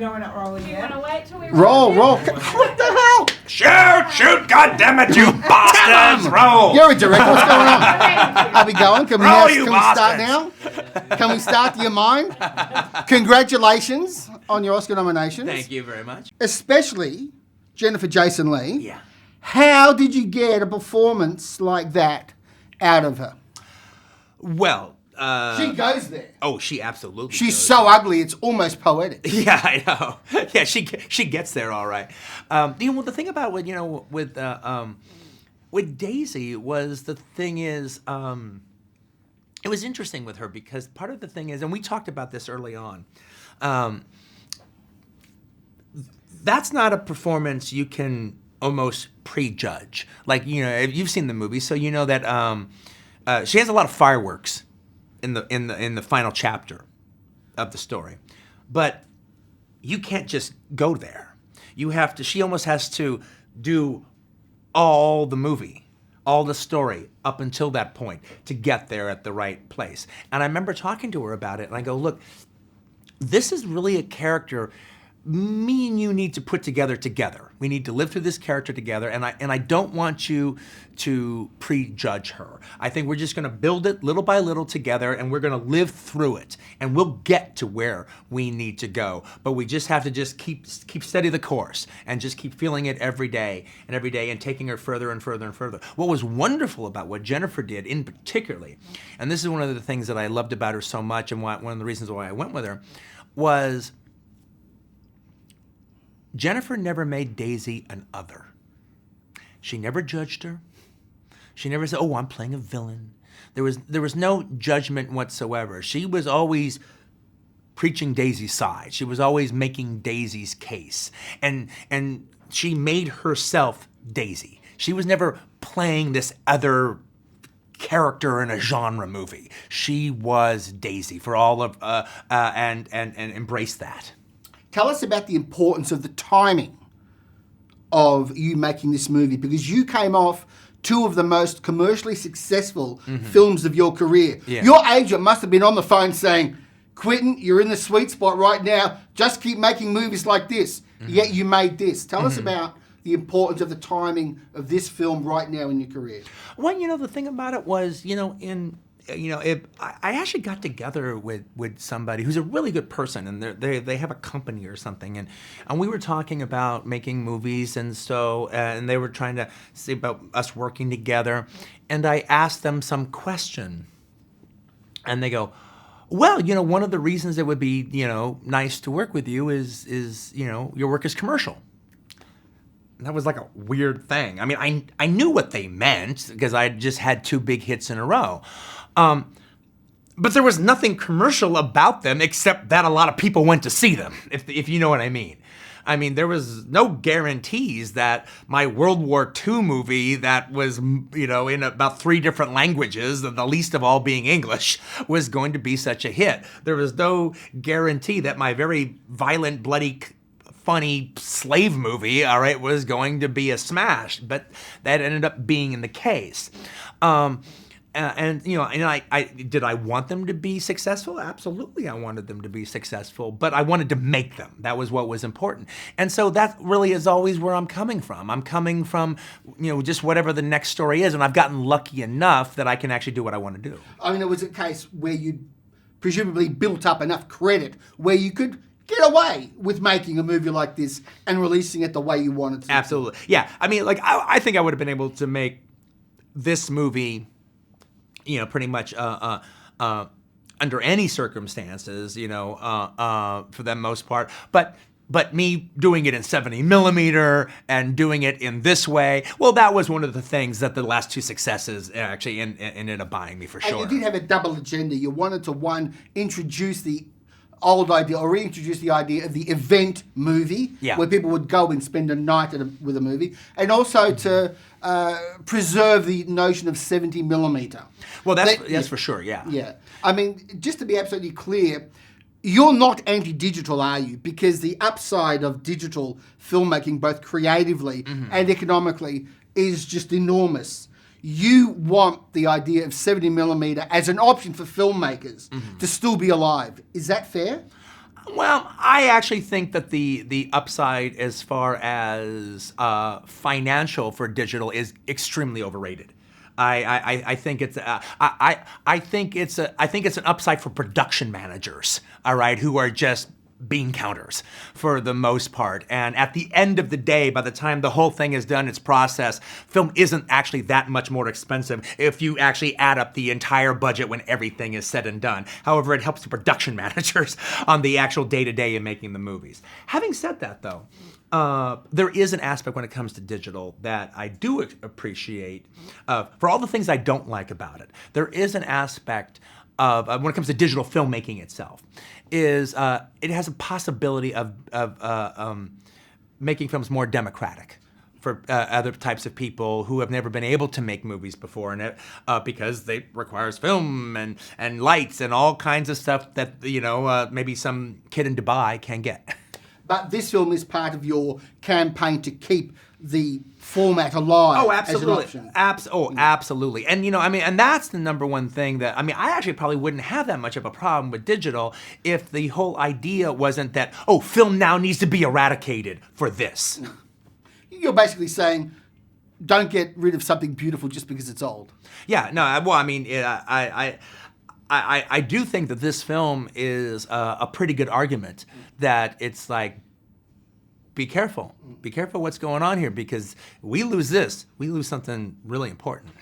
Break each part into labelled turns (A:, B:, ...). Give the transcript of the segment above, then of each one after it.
A: No, we're not rolling
B: You
A: yet.
B: want to wait till we
C: Roll.
B: roll?
C: What the hell?
D: Shoot, goddammit, you bastards! Roll!
C: You're a director. What's going on? Are we going? Can we,
D: Roll,
C: can
D: you
C: we start
D: bastards.
C: now? Can we start? Do you mind? Congratulations on your Oscar nominations.
D: Thank you very much.
C: Especially Jennifer Jason Leigh.
D: Yeah.
C: How did you get a performance like that out of her?
D: Well,
C: She goes there.
D: oh, she absolutely
C: She's
D: goes.
C: so ugly, it's almost poetic.
D: Yeah, I know. Yeah, she gets there all right. The thing about with Daisy was the thing is, it was interesting with her because part of the thing is, and we talked about this early on. That's not a performance you can almost prejudge. Like, if you've seen the movie, so you know that she has a lot of fireworks in the final chapter of the story, but you can't just go there. She almost has to do all the movie, all the story up until that point to get there at the right place. And I remember talking to her about it, and I go, look, this is really a character me and you need to put together. We need to live through this character together, and I don't want you to prejudge her. I think we're just going to build it little by little together, and we're going to live through it, and we'll get to where we need to go. But we just have to just keep steady the course and just keep feeling it every day and taking her further and further and further. What was wonderful about what Jennifer did in particularly, and this is one of the things that I loved about her so much, and one of the reasons why I went with her, was Jennifer never made Daisy an other. She never judged her. She never said, "Oh, I'm playing a villain." There was no judgment whatsoever. She was always preaching Daisy's side. She was always making Daisy's case. And she made herself Daisy. She was never playing this other character in a genre movie. She was Daisy for all of and embraced that.
C: Tell us about the importance of the timing of you making this movie, because you came off two of the most commercially successful films of your career.
D: Yeah.
C: Your agent must have been on the phone saying, "Quentin, you're in the sweet spot right now. Just keep making movies like this." Yet you made this. Tell us about the importance of the timing of this film right now in your career.
D: Well, the thing about it was, I actually got together with somebody who's a really good person, and they have a company or something, and we were talking about making movies, and they were trying to see about us working together, and I asked them some question, and they go, "Well, one of the reasons it would be, nice to work with you is your work is commercial." And that was like a weird thing. I mean, I knew what they meant because I just had two big hits in a row. But there was nothing commercial about them except that a lot of people went to see them, if you know what I mean. I mean, there was no guarantees that my World War II movie that was, in about 3 different languages, the least of all being English, was going to be such a hit. There was no guarantee that my very violent, bloody, funny slave movie, all right, was going to be a smash, but that ended up being in the case. Did I want them to be successful? Absolutely, I wanted them to be successful, but I wanted to make them. That was what was important. And so that really is always where I'm coming from. I'm coming from, just whatever the next story is, and I've gotten lucky enough that I can actually do what I want to do.
C: I mean, it was a case where you presumably built up enough credit where you could get away with making a movie like this and releasing it the way you wanted to.
D: Absolutely. Yeah. I mean, I think I would have been able to make this movie, pretty much under any circumstances, for the most part. But me doing it in 70 millimeter and doing it in this way, well, that was one of the things that the last 2 successes actually ended up buying me for sure.
C: And you did have a double agenda. You wanted to, one, introduce the old idea or reintroduce the idea of the event movie, where people would go and spend a night with a movie, and also to preserve the notion of 70 millimeter.
D: Well, that's for sure, yeah.
C: Yeah. I mean, just to be absolutely clear, you're not anti-digital, are you? Because the upside of digital filmmaking, both creatively and economically, is just enormous. You want the idea of 70 millimeter as an option for filmmakers to still be alive. Is that fair?
D: Well, I actually think that the upside as far as financial for digital is extremely overrated. I think it's I think it's an upside for production managers, all right, who are just bean counters for the most part. And at the end of the day, by the time the whole thing is done, its process, film isn't actually that much more expensive if you actually add up the entire budget when everything is said and done. However, it helps the production managers on the actual day-to-day in making the movies. Having said that, though, there is an aspect when it comes to digital that I do appreciate. For all the things I don't like about it, there is an aspect of, when it comes to digital filmmaking itself, is it has a possibility of making films more democratic for other types of people who have never been able to make movies before, and because they requires film and lights and all kinds of stuff that maybe some kid in Dubai can get.
C: But this film is part of your campaign to keep the format alive.
D: Oh, absolutely.
C: As an option.
D: Absolutely. And and that's the number one thing that I actually probably wouldn't have that much of a problem with digital if the whole idea wasn't that film now needs to be eradicated for this.
C: You're basically saying, don't get rid of something beautiful just because it's old.
D: Yeah. No. Well, I do think that this film is a pretty good argument that it's like, be careful what's going on here, because we lose this, we lose something really important.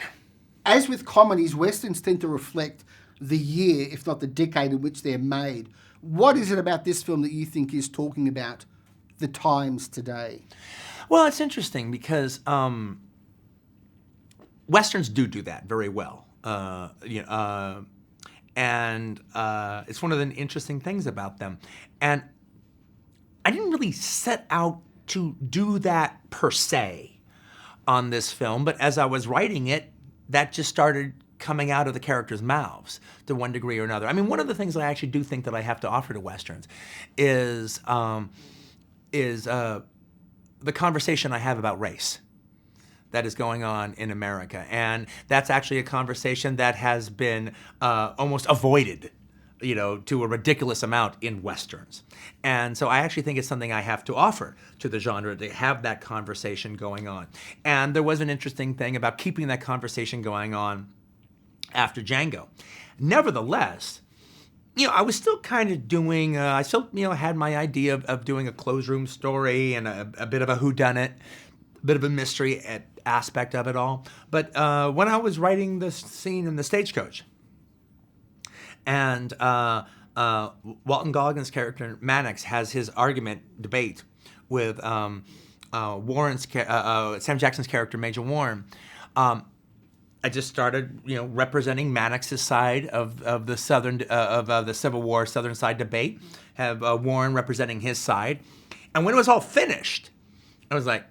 C: As with comedies, Westerns tend to reflect the year, if not the decade in which they're made. What is it about this film that you think is talking about the times today?
D: Well, it's interesting because Westerns do that very well. And it's one of the interesting things about them. And I didn't really set out to do that per se on this film, but as I was writing it, that just started coming out of the characters' mouths to one degree or another. One of the things I actually do think that I have to offer to Westerns is the conversation I have about race that is going on in America. And that's actually a conversation that has been almost avoided, to a ridiculous amount in Westerns. And so I actually think it's something I have to offer to the genre, to have that conversation going on. And there was an interesting thing about keeping that conversation going on after Django. Nevertheless, I was still kind of doing, I still, had my idea of doing a closed room story and a bit of a whodunit, a bit of a mystery aspect of it all. But when I was writing this scene in the stagecoach, and Walton Goggins' character Mannix has his debate with Warren's Sam Jackson's character Major Warren. I just started, representing Mannix's side of the the Civil War Southern side debate. Have Warren representing his side, and when it was all finished, I was like,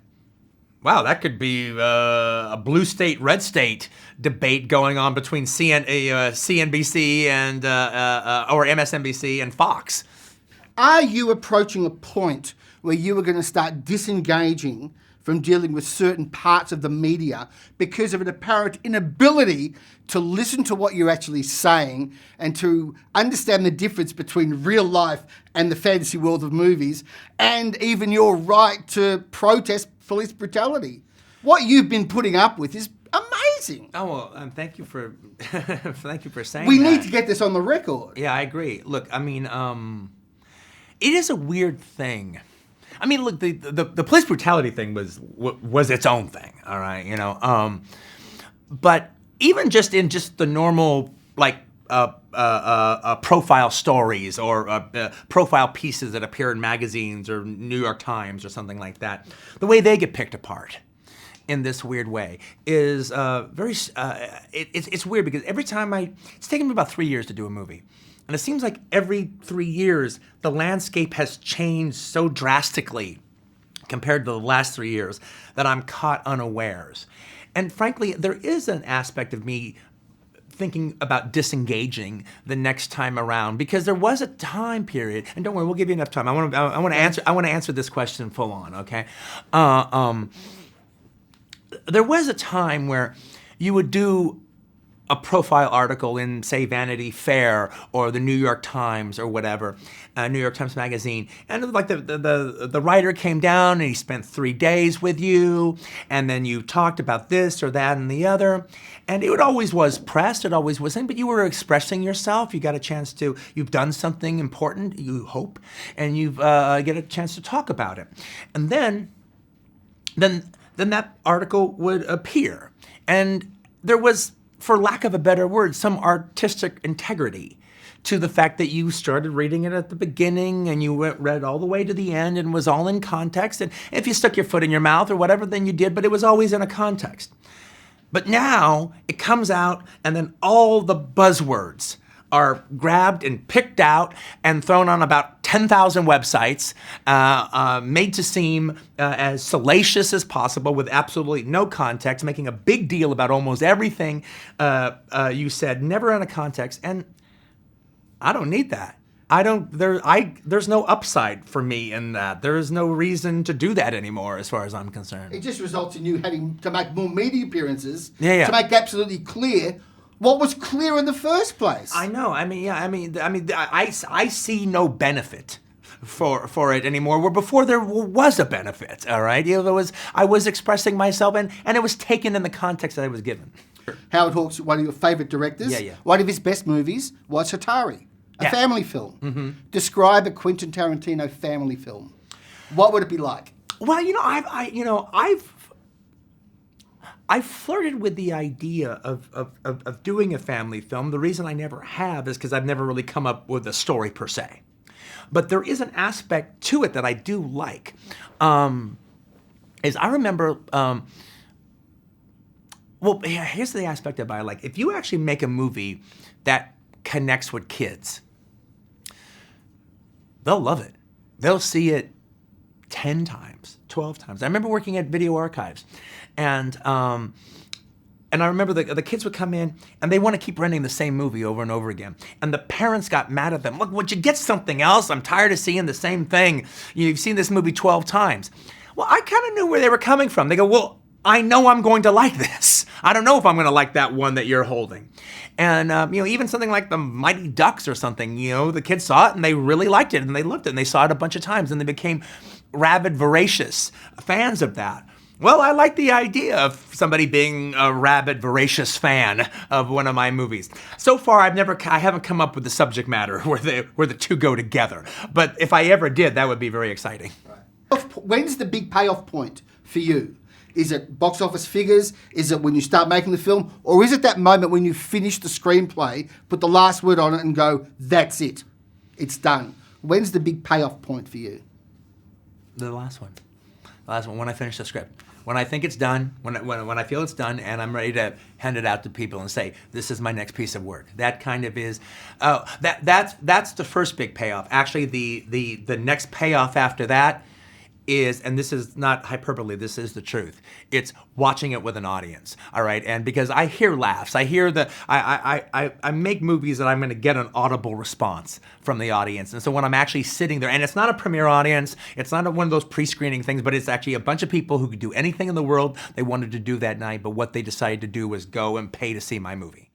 D: wow, that could be a blue state, red state debate going on between CNBC and or MSNBC and Fox.
C: Are you approaching a point where you are going to start disengaging from dealing with certain parts of the media because of an apparent inability to listen to what you're actually saying and to understand the difference between real life and the fantasy world of movies, and even your right to protest police brutality? What you've been putting up with is amazing.
D: Oh, well, thank you for thank you for saying
C: we
D: that.
C: need to get this on the record.
D: Yeah, I agree. Look, it is a weird thing. Look, the police brutality thing was its own thing, all right, but even just in the normal profile stories or profile pieces that appear in magazines or New York Times or something like that, the way they get picked apart in this weird way is very. It's weird because every time it's taken me about 3 years to do a movie. And it seems like every 3 years, the landscape has changed so drastically compared to the last 3 years that I'm caught unawares. And frankly, there is an aspect of me thinking about disengaging the next time around, because there was a time period, and don't worry, we'll give you enough time. I want to answer this question full on, okay? There was a time where you would do a profile article in, say, Vanity Fair or the New York Times or whatever, New York Times Magazine, and like the writer came down and he spent 3 days with you, and then you talked about this or that and the other, and it always was pressed, it always wasn't, but you were expressing yourself, you got a chance to, you've done something important, you hope, and you've get a chance to talk about it. And then that article would appear, and there was, for lack of a better word, some artistic integrity to the fact that you started reading it at the beginning and you read all the way to the end and was all in context. And if you stuck your foot in your mouth or whatever, then you did, but it was always in a context. But now it comes out and then all the buzzwords are grabbed and picked out and thrown on about 10,000 websites, made to seem as salacious as possible with absolutely no context, making a big deal about almost everything you said, never in a context. And I don't need that. There's no upside for me in that. There is no reason to do that anymore as far as I'm concerned.
C: It just results in you having to make more media appearances
D: to
C: make absolutely clear what was clear in the first place.
D: I know. I see no benefit for it anymore. Where before there was a benefit. All right, I was expressing myself, and it was taken in the context that I was given.
C: Howard Hawks, one of your favorite directors.
D: Yeah.
C: One of his best movies was Hatari, a family film.
D: Mm-hmm.
C: Describe a Quentin Tarantino family film. What would it be like?
D: Well, I've flirted with the idea of doing a family film. The reason I never have is because I've never really come up with a story per se. But there is an aspect to it that I do like. Is I remember, here's the aspect that I like. If you actually make a movie that connects with kids, they'll love it. They'll see it 10 times, 12 times. I remember working at Video Archives, and I remember the kids would come in and they want to keep renting the same movie over and over again. And the parents got mad at them. Look, would you get something else? I'm tired of seeing the same thing. You've seen this movie 12 times. Well, I kind of knew where they were coming from. They go, well, I know I'm going to like this. I don't know if I'm going to like that one that you're holding. And, even something like the Mighty Ducks or something, the kids saw it and they really liked it and they loved it and they saw it a bunch of times and they became rabid, voracious fans of that. Well, I like the idea of somebody being a rabid, voracious fan of one of my movies. So far, I haven't come up with the subject matter where the two go together. But if I ever did, that would be very exciting.
C: Right. When's the big payoff point for you? Is it box office figures? Is it when you start making the film? Or is it that moment when you finish the screenplay, put the last word on it and go, that's it. It's done. When's the big payoff point for you?
D: The last one. When I finish the script. When I think it's done, when I feel it's done, and I'm ready to hand it out to people and say, this is my next piece of work. That kind of is, that's the first big payoff. Actually, the next payoff after that is, and this is not hyperbole, this is the truth. It's watching it with an audience, all right? And because I hear laughs, I hear I make movies that I'm gonna get an audible response from the audience. And so when I'm actually sitting there, and it's not a premiere audience, it's not one of those pre-screening things, but it's actually a bunch of people who could do anything in the world they wanted to do that night, but what they decided to do was go and pay to see my movie.